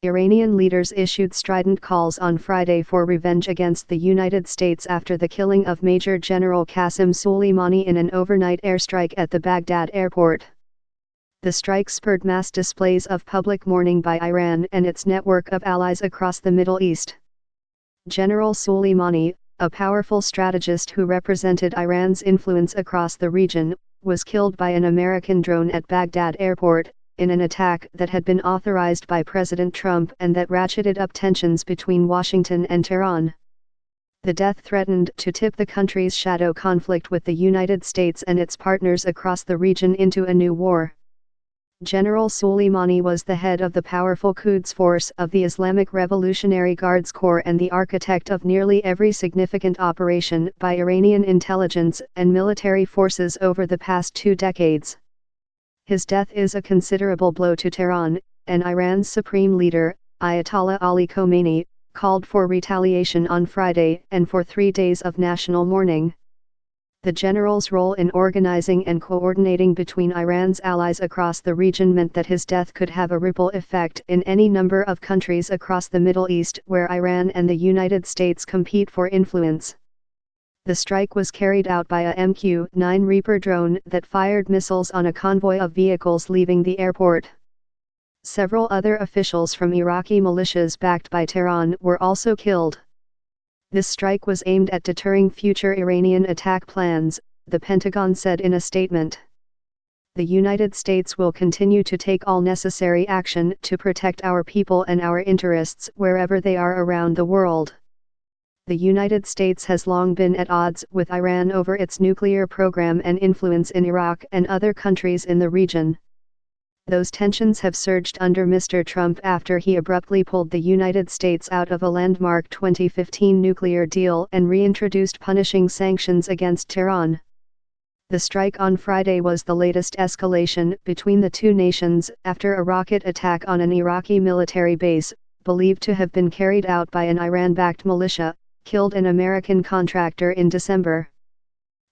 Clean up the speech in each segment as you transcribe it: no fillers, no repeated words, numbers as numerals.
Iranian leaders issued strident calls on Friday for revenge against the United States after the killing of Major General Qasem Soleimani in an overnight airstrike at the Baghdad airport. The strike spurred mass displays of public mourning by Iran and its network of allies across the Middle East. General Soleimani, a powerful strategist who represented Iran's influence across the region, was killed by an American drone at Baghdad airport, in an attack that had been authorized by President Trump and that ratcheted up tensions between Washington and Tehran. The death threatened to tip the country's shadow conflict with the United States and its partners across the region into a new war. General Soleimani was the head of the powerful Quds Force of the Islamic Revolutionary Guards Corps and the architect of nearly every significant operation by Iranian intelligence and military forces over the past 2 decades. His death is a considerable blow to Tehran, and Iran's supreme leader, Ayatollah Ali Khamenei, called for retaliation on Friday and for 3 days of national mourning. The general's role in organizing and coordinating between Iran's allies across the region meant that his death could have a ripple effect in any number of countries across the Middle East where Iran and the United States compete for influence. The strike was carried out by a MQ-9 Reaper drone that fired missiles on a convoy of vehicles leaving the airport. Several other officials from Iraqi militias backed by Tehran were also killed. This strike was aimed at deterring future Iranian attack plans, the Pentagon said in a statement. The United States will continue to take all necessary action to protect our people and our interests wherever they are around the world. The United States has long been at odds with Iran over its nuclear program and influence in Iraq and other countries in the region. Those tensions have surged under Mr. Trump after he abruptly pulled the United States out of a landmark 2015 nuclear deal and reintroduced punishing sanctions against Tehran. The strike on Friday was the latest escalation between the two nations after a rocket attack on an Iraqi military base, believed to have been carried out by an Iran-backed militia, killed an American contractor in December.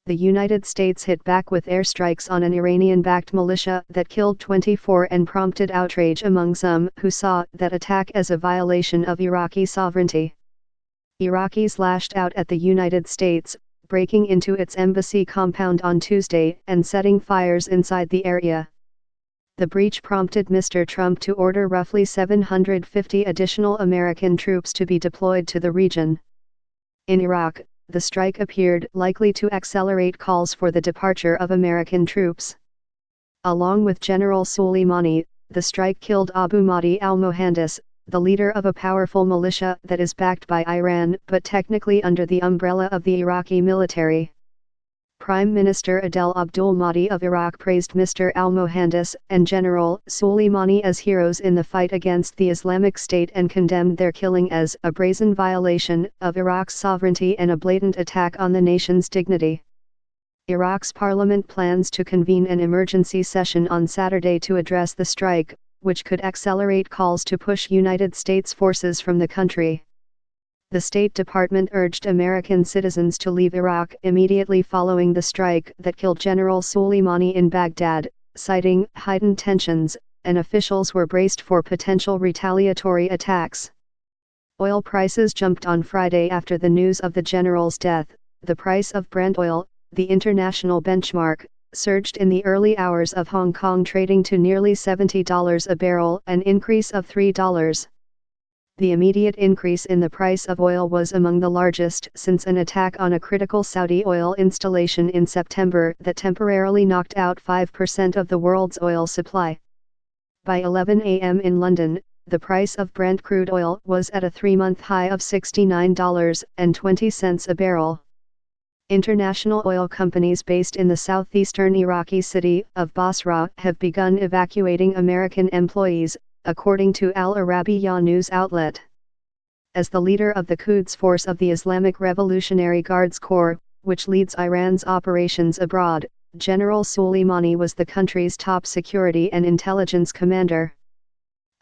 The United States hit back with airstrikes on an Iranian-backed militia that killed 24 and prompted outrage among some who saw that attack as a violation of Iraqi sovereignty. Iraqis lashed out at the United States, breaking into its embassy compound on Tuesday and setting fires inside the area. The breach prompted Mr. Trump to order roughly 750 additional American troops to be deployed to the region. In Iraq, the strike appeared likely to accelerate calls for the departure of American troops. Along with General Soleimani, the strike killed Abu Mahdi al-Mohandes, the leader of a powerful militia that is backed by Iran but technically under the umbrella of the Iraqi military. Prime Minister Adel Abdul Mahdi of Iraq praised Mr. al-Mohandes and General Soleimani as heroes in the fight against the Islamic State and condemned their killing as a brazen violation of Iraq's sovereignty and a blatant attack on the nation's dignity. Iraq's parliament plans to convene an emergency session on Saturday to address the strike, which could accelerate calls to push United States forces from the country. The State Department urged American citizens to leave Iraq immediately following the strike that killed General Soleimani in Baghdad, citing heightened tensions, and officials were braced for potential retaliatory attacks. Oil prices jumped on Friday after the news of the general's death. The price of Brent oil, the international benchmark, surged in the early hours of Hong Kong, trading to nearly $70 a barrel, an increase of $3. The immediate increase in the price of oil was among the largest since an attack on a critical Saudi oil installation in September that temporarily knocked out 5% of the world's oil supply. By 11 a.m. in London, the price of Brent crude oil was at a 3-month high of $69.20 a barrel. International oil companies based in the southeastern Iraqi city of Basra have begun evacuating American employees, according to Al Arabiya news outlet. As the leader of the Quds Force of the Islamic Revolutionary Guards Corps, which leads Iran's operations abroad, General Soleimani was the country's top security and intelligence commander.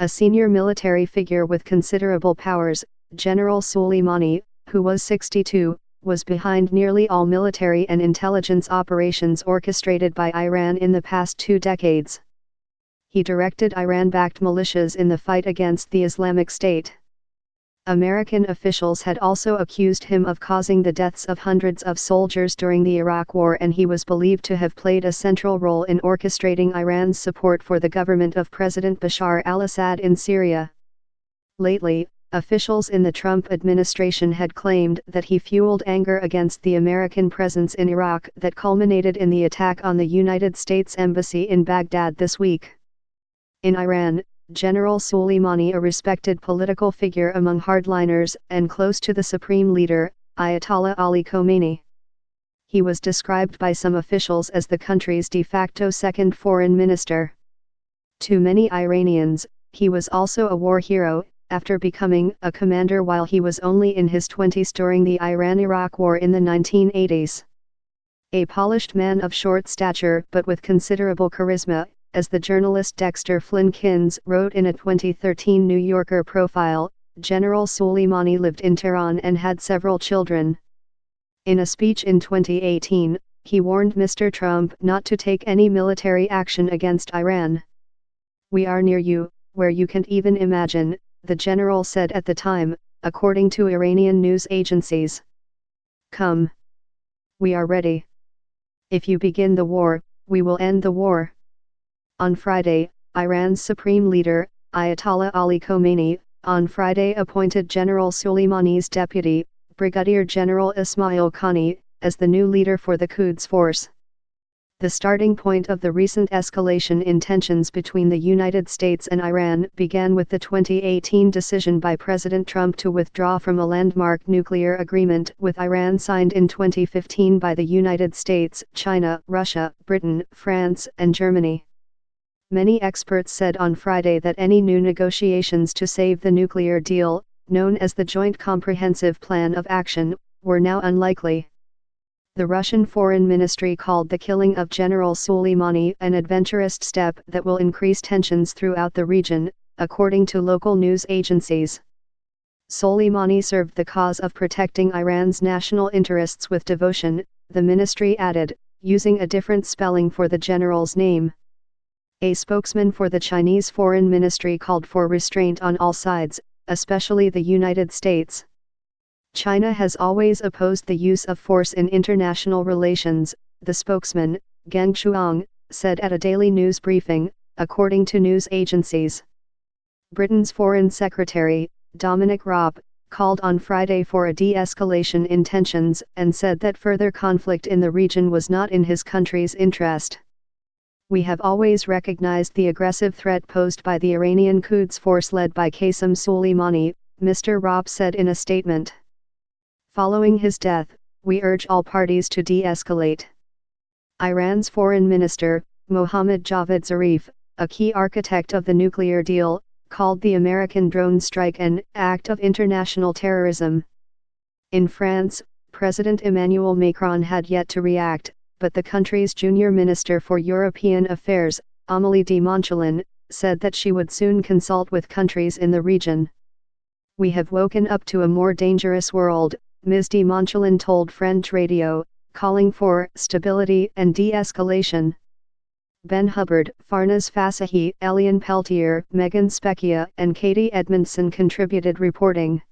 A senior military figure with considerable powers, General Soleimani, who was 62, was behind nearly all military and intelligence operations orchestrated by Iran in the past 2 decades. he directed Iran-backed militias in the fight against the Islamic State. American officials had also accused him of causing the deaths of hundreds of soldiers during the Iraq War, and he was believed to have played a central role in orchestrating Iran's support for the government of President Bashar al-Assad in Syria. Lately, officials in the Trump administration had claimed that he fueled anger against the American presence in Iraq that culminated in the attack on the United States Embassy in Baghdad this week. In Iran, General Soleimani, a respected political figure among hardliners and close to the supreme leader, Ayatollah Ali Khomeini. He was described by some officials as the country's de facto second foreign minister. To many Iranians, he was also a war hero, after becoming a commander while he was only in his 20s during the Iran-Iraq War in the 1980s. A polished man of short stature but with considerable charisma, as the journalist Dexter Flynn Kins wrote in a 2013 New Yorker profile, General Soleimani lived in Tehran and had several children. In a speech in 2018, he warned Mr. Trump not to take any military action against Iran. "We are near you, where you can't even imagine," the general said at the time, according to Iranian news agencies. "Come. We are ready. If you begin the war, we will end the war." On Friday, Iran's supreme leader, Ayatollah Ali Khomeini, on Friday appointed General Soleimani's deputy, Brigadier General Ismail Qani, as the new leader for the Quds Force. The starting point of the recent escalation in tensions between the United States and Iran began with the 2018 decision by President Trump to withdraw from a landmark nuclear agreement with Iran signed in 2015 by the United States, China, Russia, Britain, France, and Germany. Many experts said on Friday that any new negotiations to save the nuclear deal, known as the Joint Comprehensive Plan of Action, were now unlikely. The Russian Foreign Ministry called the killing of General Soleimani an adventurous step that will increase tensions throughout the region, according to local news agencies. Soleimani served the cause of protecting Iran's national interests with devotion, the ministry added, using a different spelling for the general's name. A spokesman for the Chinese Foreign Ministry called for restraint on all sides, especially the United States. China has always opposed the use of force in international relations, the spokesman, Geng Shuang, said at a daily news briefing, according to news agencies. Britain's Foreign Secretary, Dominic Raab, called on Friday for a de-escalation in tensions and said that further conflict in the region was not in his country's interest. "We have always recognized the aggressive threat posed by the Iranian Quds Force led by Qasem Soleimani," Mr. Raab said in a statement. "Following his death, we urge all parties to de-escalate." Iran's foreign minister, Mohammad Javad Zarif, a key architect of the nuclear deal, called the American drone strike an act of international terrorism. In France, President Emmanuel Macron had yet to react, but the country's junior minister for European Affairs, Amélie de Montchalin, said that she would soon consult with countries in the region. "We have woken up to a more dangerous world," Ms. de Montchalin told French radio, calling for stability and de-escalation. Ben Hubbard, Farnaz Fasahi, Eliane Peltier, Megan Specchia and Katie Edmondson contributed reporting.